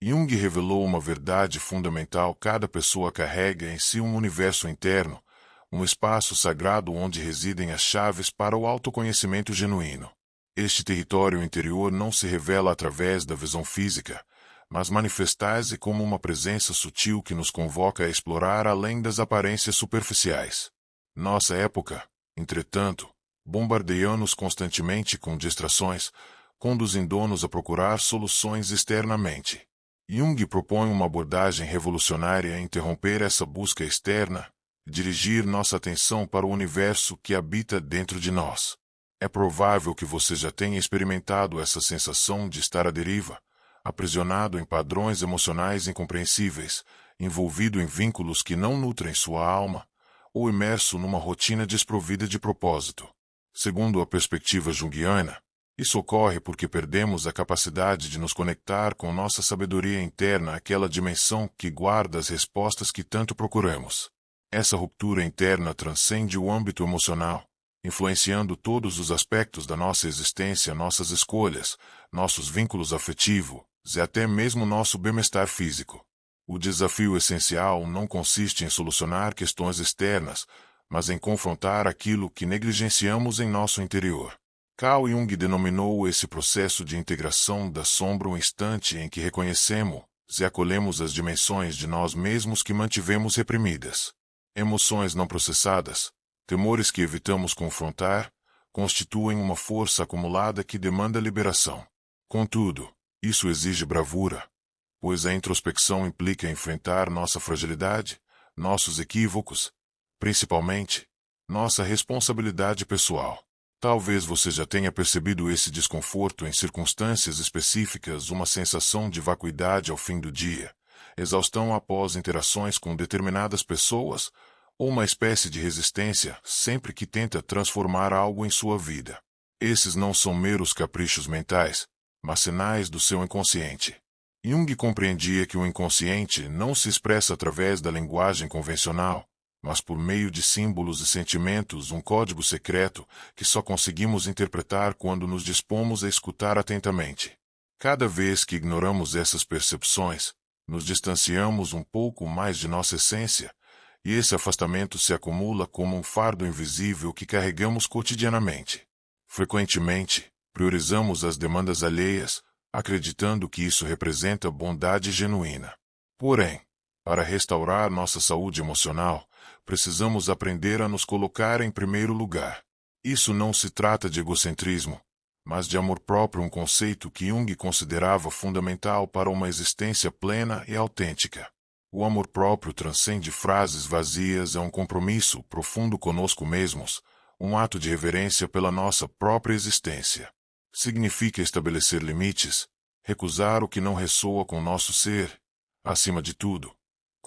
Jung revelou uma verdade fundamental: cada pessoa carrega em si um universo interno, um espaço sagrado onde residem as chaves para o autoconhecimento genuíno. Este território interior não se revela através da visão física, mas manifesta-se como uma presença sutil que nos convoca a explorar além das aparências superficiais. Nossa época, entretanto, bombardeia-nos constantemente com distrações, conduzindo-nos a procurar soluções externamente. Jung propõe uma abordagem revolucionária a interromper essa busca externa, dirigir nossa atenção para o universo que habita dentro de nós. É provável que você já tenha experimentado essa sensação de estar à deriva, aprisionado em padrões emocionais incompreensíveis, envolvido em vínculos que não nutrem sua alma, ou imerso numa rotina desprovida de propósito. Segundo a perspectiva junguiana, isso ocorre porque perdemos a capacidade de nos conectar com nossa sabedoria interna, aquela dimensão que guarda as respostas que tanto procuramos. Essa ruptura interna transcende o âmbito emocional, influenciando todos os aspectos da nossa existência, nossas escolhas, nossos vínculos afetivos e até mesmo nosso bem-estar físico. O desafio essencial não consiste em solucionar questões externas, mas em confrontar aquilo que negligenciamos em nosso interior. Carl Jung denominou esse processo de integração da sombra um instante em que reconhecemos e acolhemos as dimensões de nós mesmos que mantivemos reprimidas. Emoções não processadas, temores que evitamos confrontar, constituem uma força acumulada que demanda liberação. Contudo, isso exige bravura, pois a introspecção implica enfrentar nossa fragilidade, nossos equívocos, principalmente, nossa responsabilidade pessoal. Talvez você já tenha percebido esse desconforto em circunstâncias específicas, uma sensação de vacuidade ao fim do dia, exaustão após interações com determinadas pessoas, ou uma espécie de resistência sempre que tenta transformar algo em sua vida. Esses não são meros caprichos mentais, mas sinais do seu inconsciente. Jung compreendia que o inconsciente não se expressa através da linguagem convencional, mas por meio de símbolos e sentimentos, um código secreto que só conseguimos interpretar quando nos dispomos a escutar atentamente. Cada vez que ignoramos essas percepções, nos distanciamos um pouco mais de nossa essência, e esse afastamento se acumula como um fardo invisível que carregamos cotidianamente. Frequentemente, priorizamos as demandas alheias, acreditando que isso representa bondade genuína. Porém, para restaurar nossa saúde emocional, precisamos aprender a nos colocar em primeiro lugar. Isso não se trata de egocentrismo, mas de amor próprio, um conceito que Jung considerava fundamental para uma existência plena e autêntica. O amor próprio transcende frases vazias, é um compromisso profundo conosco mesmos, um ato de reverência pela nossa própria existência. Significa estabelecer limites, recusar o que não ressoa com nosso ser. Acima de tudo,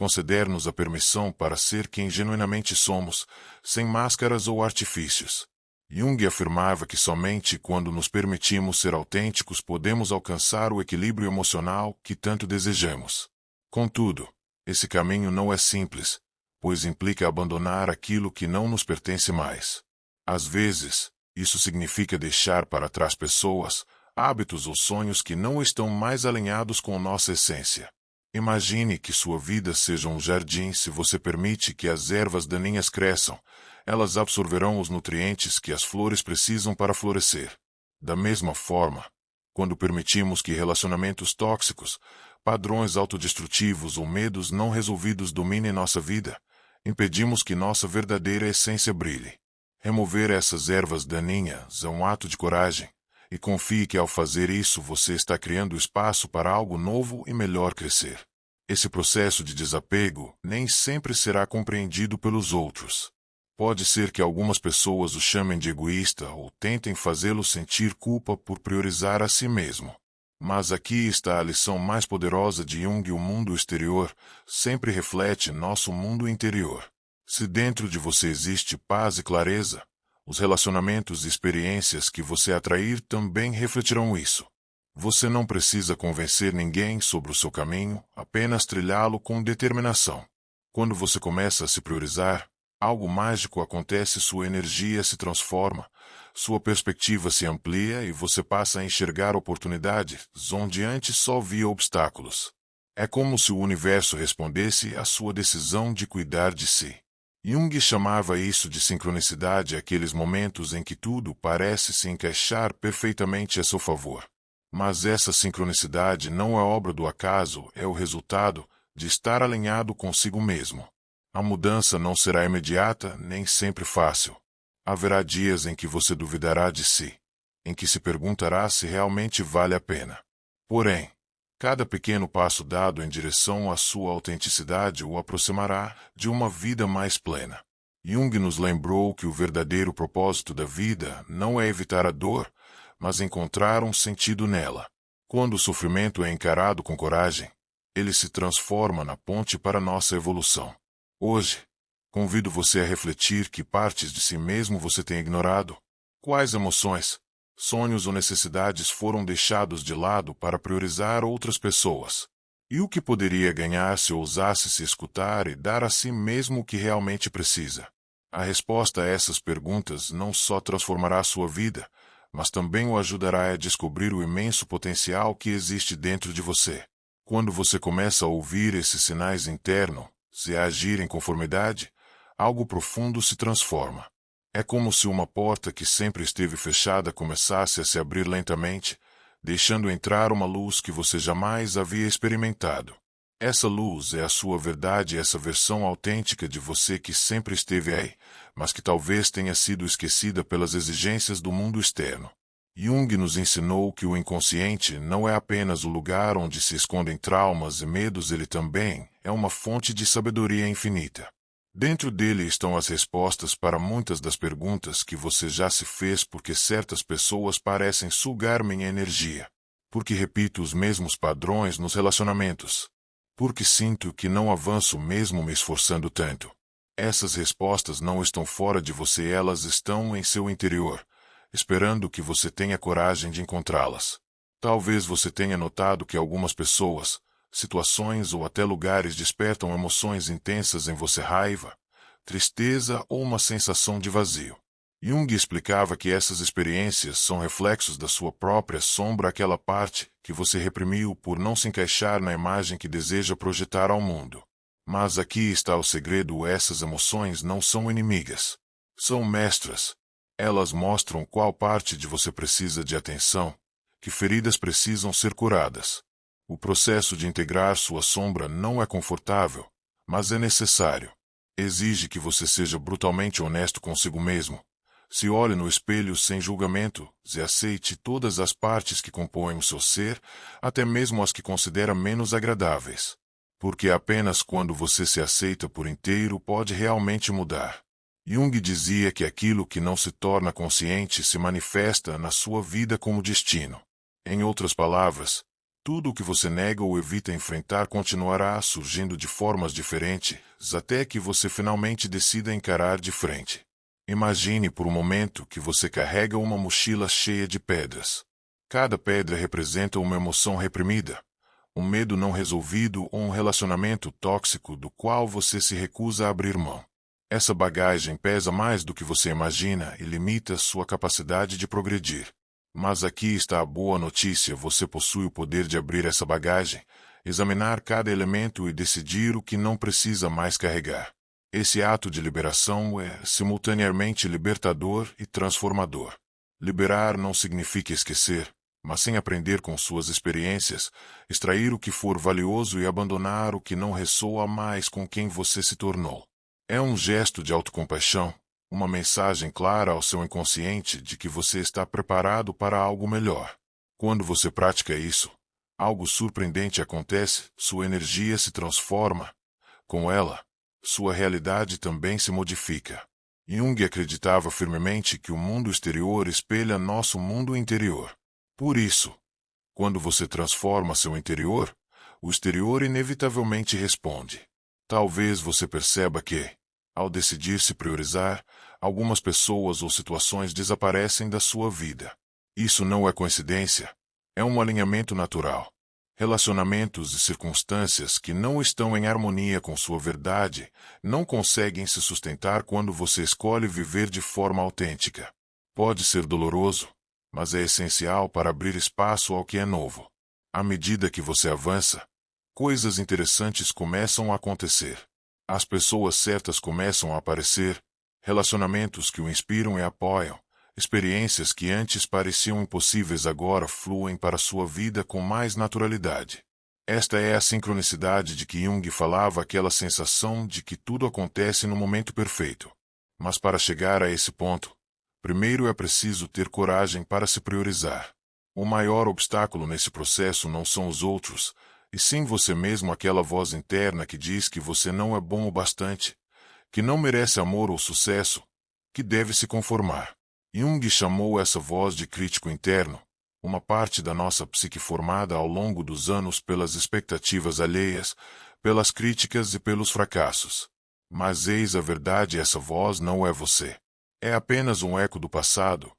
conceder-nos a permissão para ser quem genuinamente somos, sem máscaras ou artifícios. Jung afirmava que somente quando nos permitimos ser autênticos podemos alcançar o equilíbrio emocional que tanto desejamos. Contudo, esse caminho não é simples, pois implica abandonar aquilo que não nos pertence mais. Às vezes, isso significa deixar para trás pessoas, hábitos ou sonhos que não estão mais alinhados com nossa essência. Imagine que sua vida seja um jardim. Se você permite que as ervas daninhas cresçam, elas absorverão os nutrientes que as flores precisam para florescer. Da mesma forma, quando permitimos que relacionamentos tóxicos, padrões autodestrutivos ou medos não resolvidos dominem nossa vida, impedimos que nossa verdadeira essência brilhe. Remover essas ervas daninhas é um ato de coragem, e confie que ao fazer isso você está criando espaço para algo novo e melhor crescer. Esse processo de desapego nem sempre será compreendido pelos outros. Pode ser que algumas pessoas o chamem de egoísta ou tentem fazê-lo sentir culpa por priorizar a si mesmo. Mas aqui está a lição mais poderosa de Jung: o mundo exterior sempre reflete nosso mundo interior. Se dentro de você existe paz e clareza, os relacionamentos e experiências que você atrair também refletirão isso. Você não precisa convencer ninguém sobre o seu caminho, apenas trilhá-lo com determinação. Quando você começa a se priorizar, algo mágico acontece: sua energia se transforma, sua perspectiva se amplia e você passa a enxergar oportunidades onde antes só via obstáculos. É como se o universo respondesse à sua decisão de cuidar de si. Jung chamava isso de sincronicidade, aqueles momentos em que tudo parece se encaixar perfeitamente a seu favor. Mas essa sincronicidade não é obra do acaso, é o resultado de estar alinhado consigo mesmo. A mudança não será imediata nem sempre fácil. Haverá dias em que você duvidará de si, em que se perguntará se realmente vale a pena. Porém, cada pequeno passo dado em direção à sua autenticidade o aproximará de uma vida mais plena. Jung nos lembrou que o verdadeiro propósito da vida não é evitar a dor, mas encontrar um sentido nela. Quando o sofrimento é encarado com coragem, ele se transforma na ponte para nossa evolução. Hoje, convido você a refletir que partes de si mesmo você tem ignorado. Quais emoções, sonhos ou necessidades foram deixados de lado para priorizar outras pessoas? E o que poderia ganhar se ousasse se escutar e dar a si mesmo o que realmente precisa? A resposta a essas perguntas não só transformará sua vida, mas também o ajudará a descobrir o imenso potencial que existe dentro de você. Quando você começa a ouvir esses sinais internos, se agir em conformidade, algo profundo se transforma. É como se uma porta que sempre esteve fechada começasse a se abrir lentamente, deixando entrar uma luz que você jamais havia experimentado. Essa luz é a sua verdade, essa versão autêntica de você que sempre esteve aí, mas que talvez tenha sido esquecida pelas exigências do mundo externo. Jung nos ensinou que o inconsciente não é apenas o lugar onde se escondem traumas e medos, ele também é uma fonte de sabedoria infinita. Dentro dele estão as respostas para muitas das perguntas que você já se fez, porque certas pessoas parecem sugar minha energia, porque repito os mesmos padrões nos relacionamentos, porque sinto que não avanço mesmo me esforçando tanto. Essas respostas não estão fora de você, elas estão em seu interior, esperando que você tenha coragem de encontrá-las. Talvez você tenha notado que algumas pessoas, situações ou até lugares despertam emoções intensas em você: raiva, tristeza ou uma sensação de vazio. Jung explicava que essas experiências são reflexos da sua própria sombra, aquela parte que você reprimiu por não se encaixar na imagem que deseja projetar ao mundo. Mas aqui está o segredo: essas emoções não são inimigas. São mestras. Elas mostram qual parte de você precisa de atenção, que feridas precisam ser curadas. O processo de integrar sua sombra não é confortável, mas é necessário. Exige que você seja brutalmente honesto consigo mesmo. Se olhe no espelho sem julgamento e aceite todas as partes que compõem o seu ser, até mesmo as que considera menos agradáveis. Porque apenas quando você se aceita por inteiro pode realmente mudar. Jung dizia que aquilo que não se torna consciente se manifesta na sua vida como destino. Em outras palavras, tudo o que você nega ou evita enfrentar continuará surgindo de formas diferentes, até que você finalmente decida encarar de frente. Imagine por um momento que você carrega uma mochila cheia de pedras. Cada pedra representa uma emoção reprimida, um medo não resolvido ou um relacionamento tóxico do qual você se recusa a abrir mão. Essa bagagem pesa mais do que você imagina e limita sua capacidade de progredir. Mas aqui está a boa notícia: você possui o poder de abrir essa bagagem, examinar cada elemento e decidir o que não precisa mais carregar. Esse ato de liberação é simultaneamente libertador e transformador. Liberar não significa esquecer, mas sim aprender com suas experiências, extrair o que for valioso e abandonar o que não ressoa mais com quem você se tornou. É um gesto de autocompaixão, uma mensagem clara ao seu inconsciente de que você está preparado para algo melhor. Quando você pratica isso, algo surpreendente acontece: sua energia se transforma. Com ela, sua realidade também se modifica. Jung acreditava firmemente que o mundo exterior espelha nosso mundo interior. Por isso, quando você transforma seu interior, o exterior inevitavelmente responde. Talvez você perceba que, ao decidir se priorizar, algumas pessoas ou situações desaparecem da sua vida. Isso não é coincidência, é um alinhamento natural. Relacionamentos e circunstâncias que não estão em harmonia com sua verdade não conseguem se sustentar quando você escolhe viver de forma autêntica. Pode ser doloroso, mas é essencial para abrir espaço ao que é novo. À medida que você avança, Coisas interessantes começam a acontecer. As pessoas certas começam a aparecer, relacionamentos que o inspiram e apoiam, experiências que antes pareciam impossíveis agora fluem para sua vida com mais naturalidade. Esta é a sincronicidade de que Jung falava, aquela sensação de que tudo acontece no momento perfeito. Mas para chegar a esse ponto, primeiro é preciso ter coragem para se priorizar. O maior obstáculo nesse processo não são os outros, e sim você mesmo, aquela voz interna que diz que você não é bom o bastante, que não merece amor ou sucesso, que deve se conformar. Jung chamou essa voz de crítico interno, uma parte da nossa psique formada ao longo dos anos pelas expectativas alheias, pelas críticas e pelos fracassos. Mas eis a verdade: essa voz não é você. É apenas um eco do passado,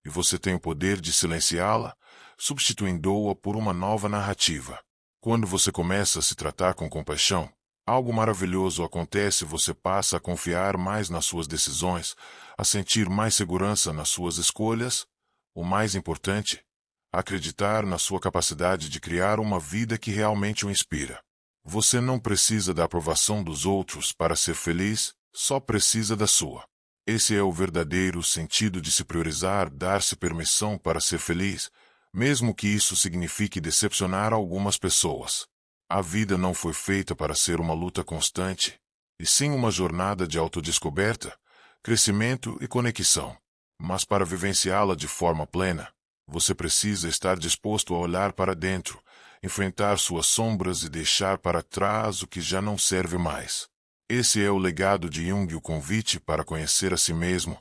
e você tem o poder de silenciá-la, substituindo-a por uma nova narrativa. Quando você começa a se tratar com compaixão, algo maravilhoso acontece. Você passa a confiar mais nas suas decisões, a sentir mais segurança nas suas escolhas. O mais importante, acreditar na sua capacidade de criar uma vida que realmente o inspira. Você não precisa da aprovação dos outros para ser feliz, só precisa da sua. Esse é o verdadeiro sentido de se priorizar, dar-se permissão para ser feliz, mesmo que isso signifique decepcionar algumas pessoas. A vida não foi feita para ser uma luta constante, e sim uma jornada de autodescoberta, crescimento e conexão. Mas para vivenciá-la de forma plena, você precisa estar disposto a olhar para dentro, enfrentar suas sombras e deixar para trás o que já não serve mais. Esse é o legado de Jung, o convite para conhecer a si mesmo,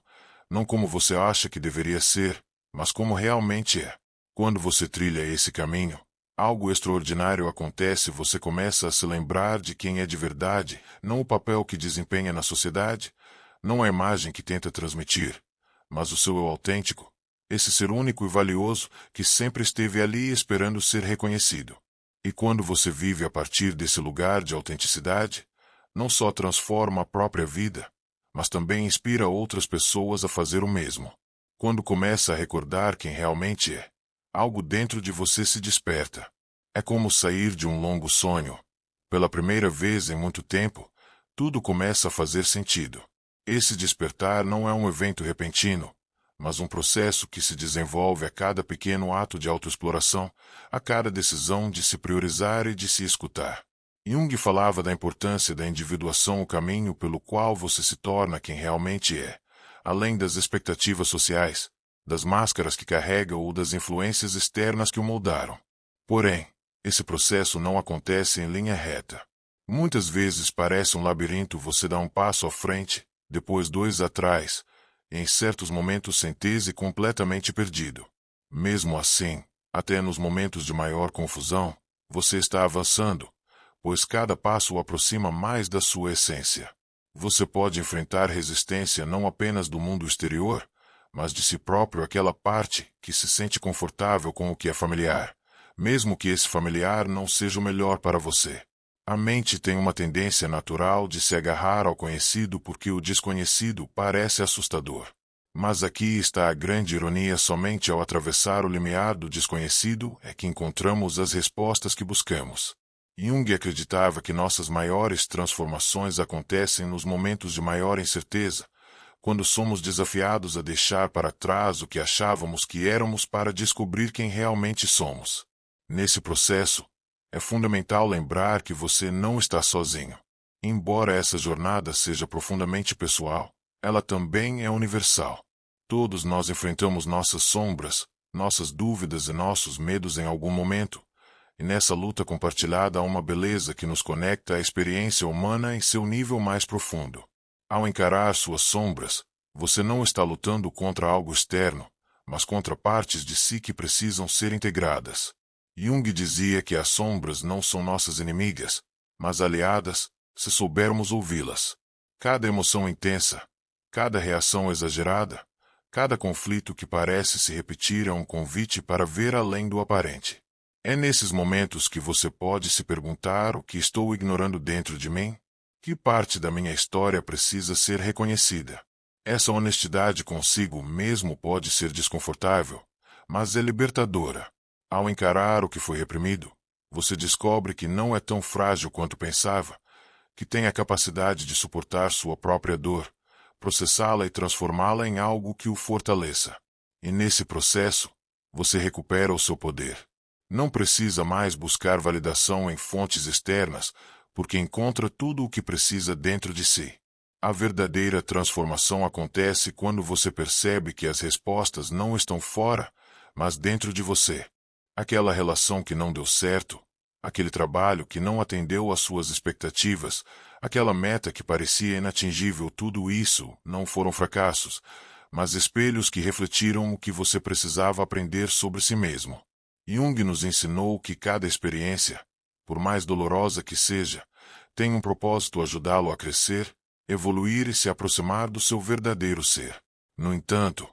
não como você acha que deveria ser, mas como realmente é. Quando você trilha esse caminho, algo extraordinário acontece. Você começa a se lembrar de quem é de verdade, não o papel que desempenha na sociedade, não a imagem que tenta transmitir, mas o seu eu autêntico, esse ser único e valioso que sempre esteve ali esperando ser reconhecido. E quando você vive a partir desse lugar de autenticidade, não só transforma a própria vida, mas também inspira outras pessoas a fazer o mesmo. Quando começa a recordar quem realmente é, algo dentro de você se desperta. É como sair de um longo sonho. Pela primeira vez em muito tempo, tudo começa a fazer sentido. Esse despertar não é um evento repentino, mas um processo que se desenvolve a cada pequeno ato de autoexploração, a cada decisão de se priorizar e de se escutar. Jung falava da importância da individuação, o caminho pelo qual você se torna quem realmente é, além das expectativas sociais, das máscaras que carrega ou das influências externas que o moldaram. Porém, esse processo não acontece em linha reta. Muitas vezes parece um labirinto. Você dá um passo à frente, depois dois atrás, e em certos momentos sente-se completamente perdido. Mesmo assim, até nos momentos de maior confusão, você está avançando, pois cada passo o aproxima mais da sua essência. Você pode enfrentar resistência não apenas do mundo exterior, mas de si próprio, aquela parte que se sente confortável com o que é familiar, mesmo que esse familiar não seja o melhor para você. A mente tem uma tendência natural de se agarrar ao conhecido porque o desconhecido parece assustador. Mas aqui está a grande ironia: somente ao atravessar o limiar do desconhecido é que encontramos as respostas que buscamos. Jung acreditava que nossas maiores transformações acontecem nos momentos de maior incerteza, quando somos desafiados a deixar para trás o que achávamos que éramos para descobrir quem realmente somos. Nesse processo, é fundamental lembrar que você não está sozinho. Embora essa jornada seja profundamente pessoal, ela também é universal. Todos nós enfrentamos nossas sombras, nossas dúvidas e nossos medos em algum momento, e nessa luta compartilhada há uma beleza que nos conecta à experiência humana em seu nível mais profundo. Ao encarar suas sombras, você não está lutando contra algo externo, mas contra partes de si que precisam ser integradas. Jung dizia que as sombras não são nossas inimigas, mas aliadas, se soubermos ouvi-las. Cada emoção intensa, cada reação exagerada, cada conflito que parece se repetir é um convite para ver além do aparente. É nesses momentos que você pode se perguntar: o que estou ignorando dentro de mim? Que parte da minha história precisa ser reconhecida? Essa honestidade consigo mesmo pode ser desconfortável, mas é libertadora. Ao encarar o que foi reprimido, você descobre que não é tão frágil quanto pensava, que tem a capacidade de suportar sua própria dor, processá-la e transformá-la em algo que o fortaleça. E nesse processo, você recupera o seu poder. Não precisa mais buscar validação em fontes externas, porque encontra tudo o que precisa dentro de si. A verdadeira transformação acontece quando você percebe que as respostas não estão fora, mas dentro de você. Aquela relação que não deu certo, aquele trabalho que não atendeu às suas expectativas, aquela meta que parecia inatingível, tudo isso não foram fracassos, mas espelhos que refletiram o que você precisava aprender sobre si mesmo. Jung nos ensinou que cada experiência, por mais dolorosa que seja, tem um propósito: ajudá-lo a crescer, evoluir e se aproximar do seu verdadeiro ser. No entanto,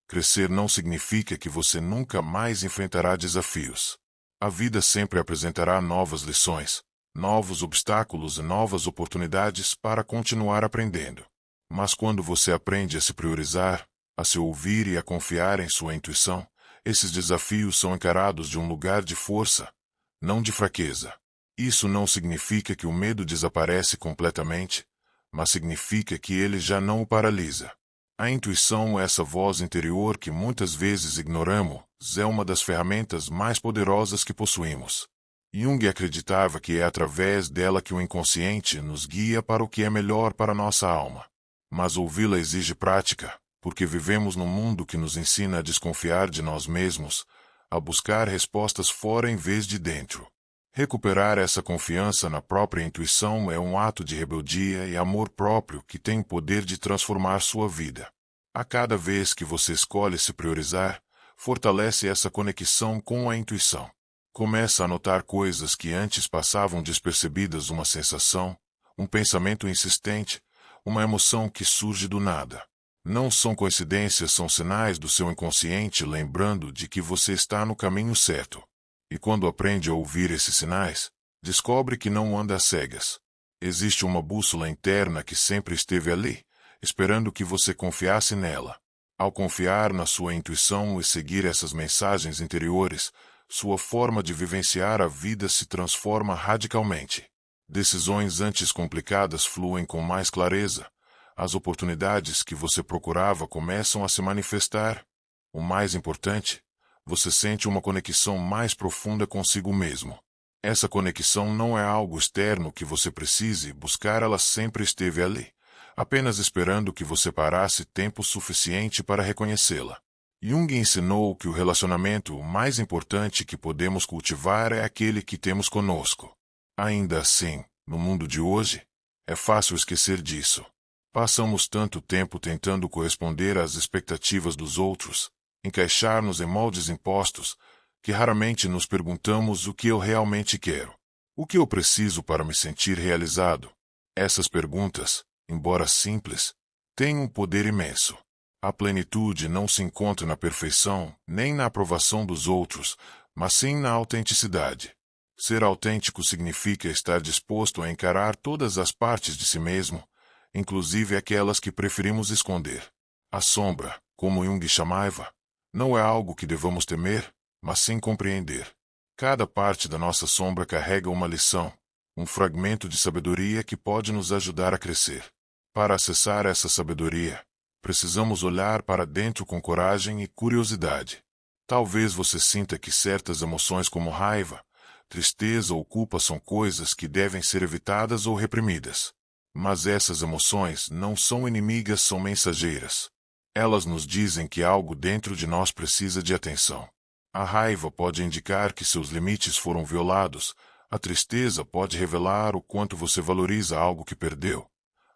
crescer não significa que você nunca mais enfrentará desafios. A vida sempre apresentará novas lições, novos obstáculos e novas oportunidades para continuar aprendendo. Mas quando você aprende a se priorizar, a se ouvir e a confiar em sua intuição, esses desafios são encarados de um lugar de força, não de fraqueza. Isso não significa que o medo desaparece completamente, mas significa que ele já não o paralisa. A intuição, essa voz interior que muitas vezes ignoramos, é uma das ferramentas mais poderosas que possuímos. Jung acreditava que é através dela que o inconsciente nos guia para o que é melhor para nossa alma. Mas ouvi-la exige prática, porque vivemos num mundo que nos ensina a desconfiar de nós mesmos, a buscar respostas fora em vez de dentro. Recuperar essa confiança na própria intuição é um ato de rebeldia e amor próprio que tem o poder de transformar sua vida. A cada vez que você escolhe se priorizar, fortalece essa conexão com a intuição. Começa a notar coisas que antes passavam despercebidas: uma sensação, um pensamento insistente, uma emoção que surge do nada. Não são coincidências, são sinais do seu inconsciente lembrando de que você está no caminho certo. E quando aprende a ouvir esses sinais, descobre que não anda às cegas. Existe uma bússola interna que sempre esteve ali, esperando que você confiasse nela. Ao confiar na sua intuição e seguir essas mensagens interiores, sua forma de vivenciar a vida se transforma radicalmente. Decisões antes complicadas fluem com mais clareza. As oportunidades que você procurava começam a se manifestar. O mais importante, você sente uma conexão mais profunda consigo mesmo. Essa conexão não é algo externo que você precise buscar, ela sempre esteve ali, apenas esperando que você parasse tempo suficiente para reconhecê-la. Jung ensinou que o relacionamento mais importante que podemos cultivar é aquele que temos conosco. Ainda assim, no mundo de hoje, é fácil esquecer disso. Passamos tanto tempo tentando corresponder às expectativas dos outros, encaixar-nos em moldes impostos, que raramente nos perguntamos o que eu realmente quero. O que eu preciso para me sentir realizado? Essas perguntas, embora simples, têm um poder imenso. A plenitude não se encontra na perfeição, nem na aprovação dos outros, mas sim na autenticidade. Ser autêntico significa estar disposto a encarar todas as partes de si mesmo, inclusive aquelas que preferimos esconder. A sombra, como Jung chamava, não é algo que devamos temer, mas sim compreender. Cada parte da nossa sombra carrega uma lição, um fragmento de sabedoria que pode nos ajudar a crescer. Para acessar essa sabedoria, precisamos olhar para dentro com coragem e curiosidade. Talvez você sinta que certas emoções como raiva, tristeza ou culpa são coisas que devem ser evitadas ou reprimidas. Mas essas emoções não são inimigas, são mensageiras. Elas nos dizem que algo dentro de nós precisa de atenção. A raiva pode indicar que seus limites foram violados. A tristeza pode revelar o quanto você valoriza algo que perdeu.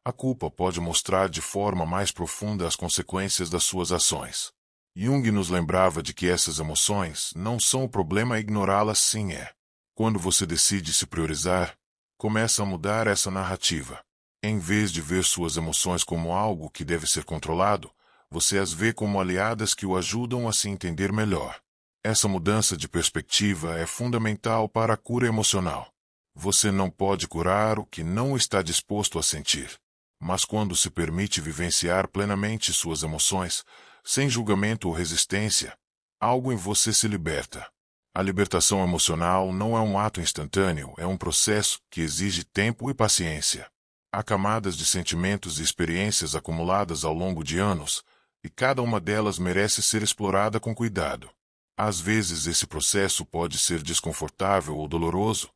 A culpa pode mostrar de forma mais profunda as consequências das suas ações. Jung nos lembrava de que essas emoções não são o problema, ignorá-las sim é. Quando você decide se priorizar, começa a mudar essa narrativa. Em vez de ver suas emoções como algo que deve ser controlado, você as vê como aliadas que o ajudam a se entender melhor. Essa mudança de perspectiva é fundamental para a cura emocional. Você não pode curar o que não está disposto a sentir. Mas quando se permite vivenciar plenamente suas emoções, sem julgamento ou resistência, algo em você se liberta. A libertação emocional não é um ato instantâneo, é um processo que exige tempo e paciência. Há camadas de sentimentos e experiências acumuladas ao longo de anos, e cada uma delas merece ser explorada com cuidado. Às vezes esse processo pode ser desconfortável ou doloroso,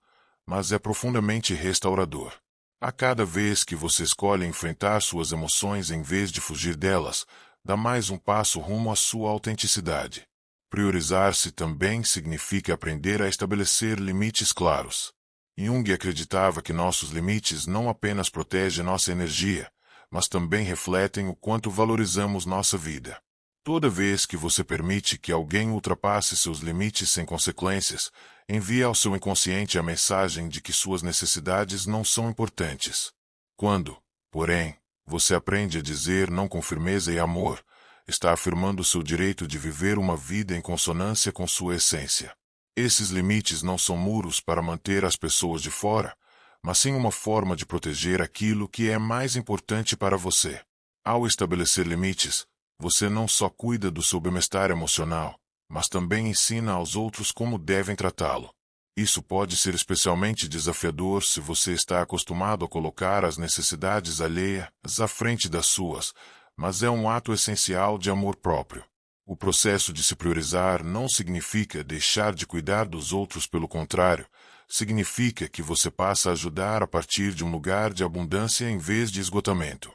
mas é profundamente restaurador. A cada vez que você escolhe enfrentar suas emoções em vez de fugir delas, dá mais um passo rumo à sua autenticidade. Priorizar-se também significa aprender a estabelecer limites claros. Jung acreditava que nossos limites não apenas protegem nossa energia, mas também refletem o quanto valorizamos nossa vida. Toda vez que você permite que alguém ultrapasse seus limites sem consequências, envia ao seu inconsciente a mensagem de que suas necessidades não são importantes. Quando, porém, você aprende a dizer não com firmeza e amor, está afirmando seu direito de viver uma vida em consonância com sua essência. Esses limites não são muros para manter as pessoas de fora, mas sim uma forma de proteger aquilo que é mais importante para você. Ao estabelecer limites, você não só cuida do seu bem-estar emocional, mas também ensina aos outros como devem tratá-lo. Isso pode ser especialmente desafiador se você está acostumado a colocar as necessidades alheias à frente das suas, mas é um ato essencial de amor próprio. O processo de se priorizar não significa deixar de cuidar dos outros, pelo contrário, significa que você passa a ajudar a partir de um lugar de abundância em vez de esgotamento.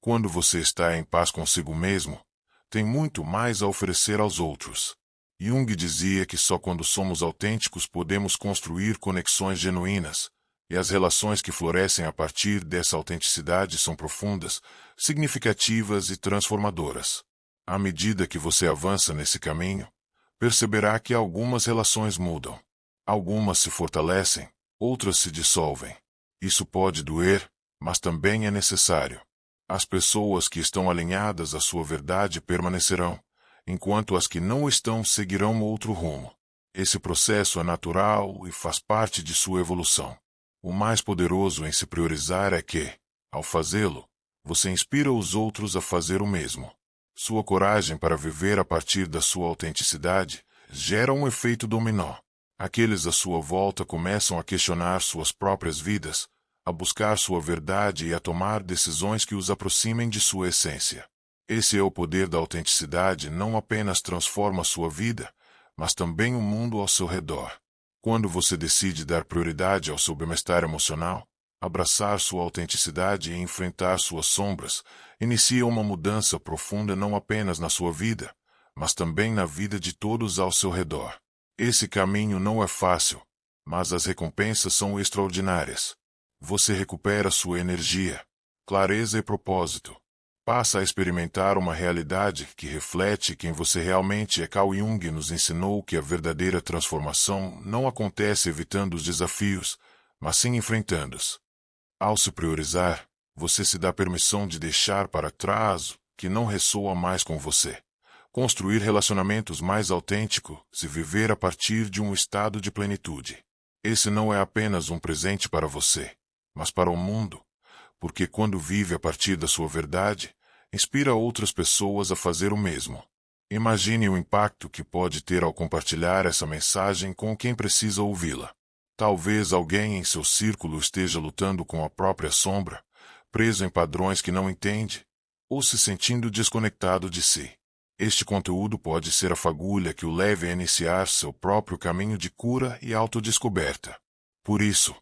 Quando você está em paz consigo mesmo, tem muito mais a oferecer aos outros. Jung dizia que só quando somos autênticos podemos construir conexões genuínas, e as relações que florescem a partir dessa autenticidade são profundas, significativas e transformadoras. À medida que você avança nesse caminho, perceberá que algumas relações mudam. Algumas se fortalecem, outras se dissolvem. Isso pode doer, mas também é necessário. As pessoas que estão alinhadas à sua verdade permanecerão, enquanto as que não estão seguirão outro rumo. Esse processo é natural e faz parte de sua evolução. O mais poderoso em se priorizar é que, ao fazê-lo, você inspira os outros a fazer o mesmo. Sua coragem para viver a partir da sua autenticidade gera um efeito dominó. Aqueles à sua volta começam a questionar suas próprias vidas, a buscar sua verdade e a tomar decisões que os aproximem de sua essência. Esse é o poder da autenticidade, não apenas transforma sua vida, mas também o mundo ao seu redor. Quando você decide dar prioridade ao seu bem-estar emocional, abraçar sua autenticidade e enfrentar suas sombras, inicia uma mudança profunda não apenas na sua vida, mas também na vida de todos ao seu redor. Esse caminho não é fácil, mas as recompensas são extraordinárias. Você recupera sua energia, clareza e propósito. Passa a experimentar uma realidade que reflete quem você realmente é. Carl Jung nos ensinou que a verdadeira transformação não acontece evitando os desafios, mas sim enfrentando-os. Ao se priorizar, você se dá permissão de deixar para trás o que não ressoa mais com você. Construir relacionamentos mais autênticos e viver a partir de um estado de plenitude. Esse não é apenas um presente para você, mas para o mundo, porque quando vive a partir da sua verdade, inspira outras pessoas a fazer o mesmo. Imagine o impacto que pode ter ao compartilhar essa mensagem com quem precisa ouvi-la. Talvez alguém em seu círculo esteja lutando com a própria sombra, preso em padrões que não entende, ou se sentindo desconectado de si. Este conteúdo pode ser a fagulha que o leve a iniciar seu próprio caminho de cura e autodescoberta. Por isso,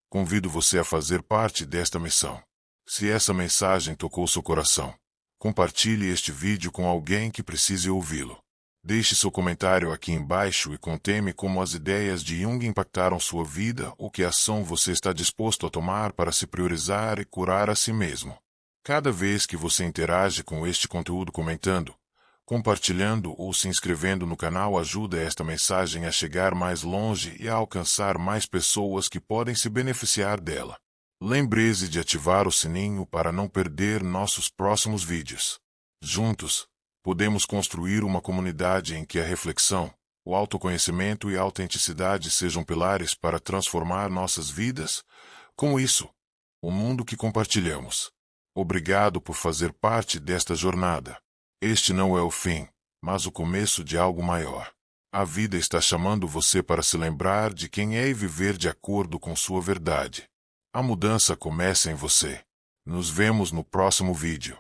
convido você a fazer parte desta missão. Se essa mensagem tocou seu coração, compartilhe este vídeo com alguém que precise ouvi-lo. Deixe seu comentário aqui embaixo e conte-me como as ideias de Jung impactaram sua vida ou que ação você está disposto a tomar para se priorizar e curar a si mesmo. Cada vez que você interage com este conteúdo comentando, compartilhando ou se inscrevendo no canal ajuda esta mensagem a chegar mais longe e a alcançar mais pessoas que podem se beneficiar dela. Lembre-se de ativar o sininho para não perder nossos próximos vídeos. Juntos, podemos construir uma comunidade em que a reflexão, o autoconhecimento e a autenticidade sejam pilares para transformar nossas vidas. Com isso, o mundo que compartilhamos. Obrigado por fazer parte desta jornada. Este não é o fim, mas o começo de algo maior. A vida está chamando você para se lembrar de quem é e viver de acordo com sua verdade. A mudança começa em você. Nos vemos no próximo vídeo.